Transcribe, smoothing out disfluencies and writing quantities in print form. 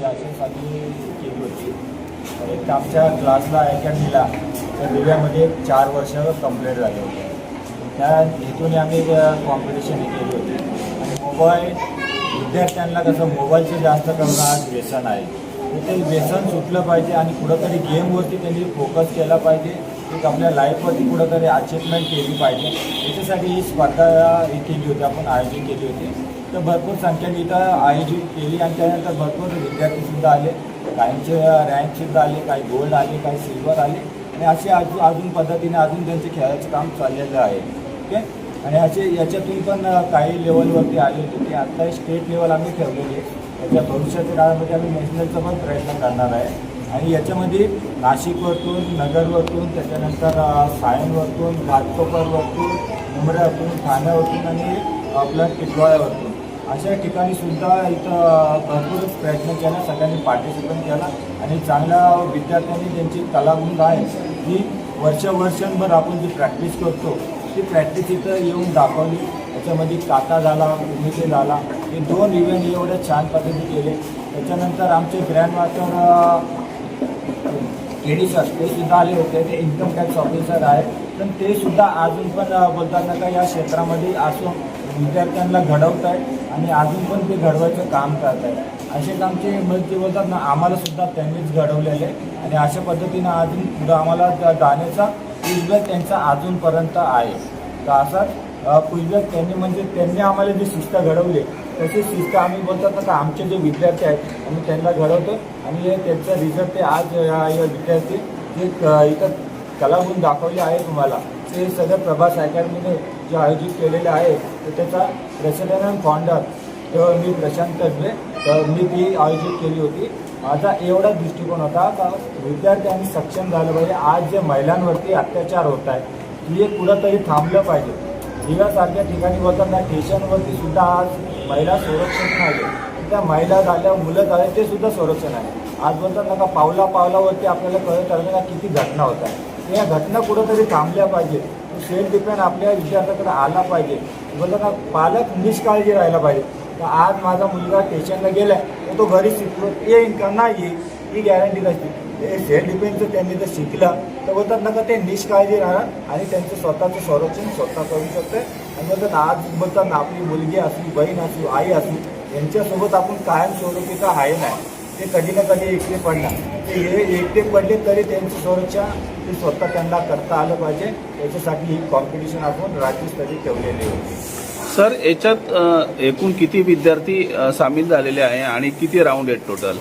अशीच आम्ही केली होती. एक आमच्या क्लासला अकॅडमीला त्या दिव्यामध्ये 4 वर्ष कंप्लीट झाले होते. त्या हेतून आम्ही कॉम्पिटिशन केली होती. आणि मोबाईल विद्यार्थ्यांना कसं मोबाईलचं जास्त करून आज व्यसन आहे, तर ते व्यसन सुटलं पाहिजे आणि कुठंतरी गेमवरती त्यांनी फोकस केला पाहिजे. एक आपल्या लाईफवरती कुठंतरी अचिव्हमेंट केली पाहिजे. याच्यासाठी ही स्पर्धा ही केली होती, आपण आयोजित केली होती. तर भरपूर संख्येने इथं आयोजित केली आणि त्यानंतर भरपूर विद्यार्थीसुद्धा आले. काहींचे रँकसुद्धा आले, काही गोल्ड आले, काही सिल्वर आले आणि असे अजून पद्धतीने अजून त्यांचे खेळाचं काम चाललेलं आहे. ओके. आणि याच्यातून पण काही लेवलवरती आले होते की आत्ता स्टेट लेवल आम्ही ठेवलेली आहे. त्याच्या भविष्याच्या काळामध्ये आम्ही नॅशनलचा पण प्रयत्न करणार आहे. आणि याच्यामध्ये नाशिकवरतून, नगरवरतून, त्याच्यानंतर सायनवरतून, घाटकोपरवरतून, मुंबईवरतून, ठाण्यावरतून आणि आपल्या टिटवाळ्यावरतून अशा ठिकाणी सुद्धा इथं भरपूर प्रयत्न केला. सगळ्यांनी पार्टिसिपेट केला आणि चांगल्या विद्यार्थ्यांनी त्यांची कलागुण आहे ही वर्षभर आपण जी प्रॅक्टिस करतो ती प्रॅक्टिस इथं येऊन दाखवली. त्याच्यामध्ये काटा झाला, उमिते झाला, हे 2 इव्हेंट एवढ्या छान पद्धतीने केले. त्याच्यानंतर आमचे ग्रँड मास्टर केडी सर ते सुद्धा आले होते. ते इन्कम टॅक्स ऑफिसर आहेत, पण ते सुद्धा अजून पण बोलतात ना का या क्षेत्रामध्ये असून विद्यार्थ्यांना घडवत आहेत आणि अजून पण ते घडवायचं काम करत आहेत. असेच आमचे म्हणजे बोलतात ना आम्हाला सुद्धा त्यांनीच घडवलेले आहे आणि अशा पद्धतीनं अजून पुढं आम्हाला जाण्याचा फीडबॅक त्यांचा अजूनपर्यंत आहे. तर असाच फीडबॅक त्यांनी आम्हाला जी शिस्त घडवली तशी शिस्त आम्ही बोलतात ना का आमचे जे विद्यार्थी आहेत आम्ही त्यांना घडवतो आणि त्यांचा रिझल्ट ते आज या विद्यार्थी जे इथं कलागुण दाखवले आहे तुम्हाला ते सगळं प्रभास अकॅडमीने जे आयोजित केलेले आहे तर त्याचा प्रेसिडेंट अँड फाउंडर मी प्रशांत कसबे तर मी ती आयोजित केली होती. माझा एवढा दृष्टिकोन होता का विद्यार्थ्यांनी सक्षम झालं पाहिजे. आज जे महिलांवरती अत्याचार होत आहे हे कुठंतरी थांबलं पाहिजे. दिव्यासारख्या ठिकाणी बोलतात ना स्टेशनवरती सुद्धा आज महिला संरक्षण नाही. त्या महिला झाल्या, मुलं झाले ते सुद्धा संरक्षण आहे. आज बोलतात ना का पावलावरती आपल्याला कळत आलं का किती घटना होत आहे. या घटना कुठंतरी थांबल्या पाहिजे. सेल्फ डिफेन्स आपल्या विद्यार्थ्याकडे आला पाहिजे. बोलतात ना पालक निष्काळजी राहायला पाहिजे. तर आज माझा मुलगा स्टेशनला गेला तर तो घरी शिकलो येईन का नाही येईल ही गॅरंटी नसते. ते सेल्फ डिफेन्सचं त्यांनी जर शिकलं तर बोलतात ना का ते निष्काळजी राहणार आणि त्यांचं स्वतःचं संरक्षण स्वतः करू शकते. आणि बोलतात आज बोलतात ना आपली मुलगी असू, बहीण असू, आई असू यांच्यासोबत आपण कायमस्वरूपी तर आहे नाही. ते कधी ना कधी एकटे पडणार. ते हे एकटे पडले तरी त्यांचं संरक्षण ते स्वतः त्यांना करता आलं पाहिजे. याच्यासाठी ही कॉम्पिटिशन आपण राज्यस्तरीय ठेवलेली होती. सर, याच्यात एकूण किती विद्यार्थी सामील झालेले आहे आणि किती राऊंड आहेत टोटल?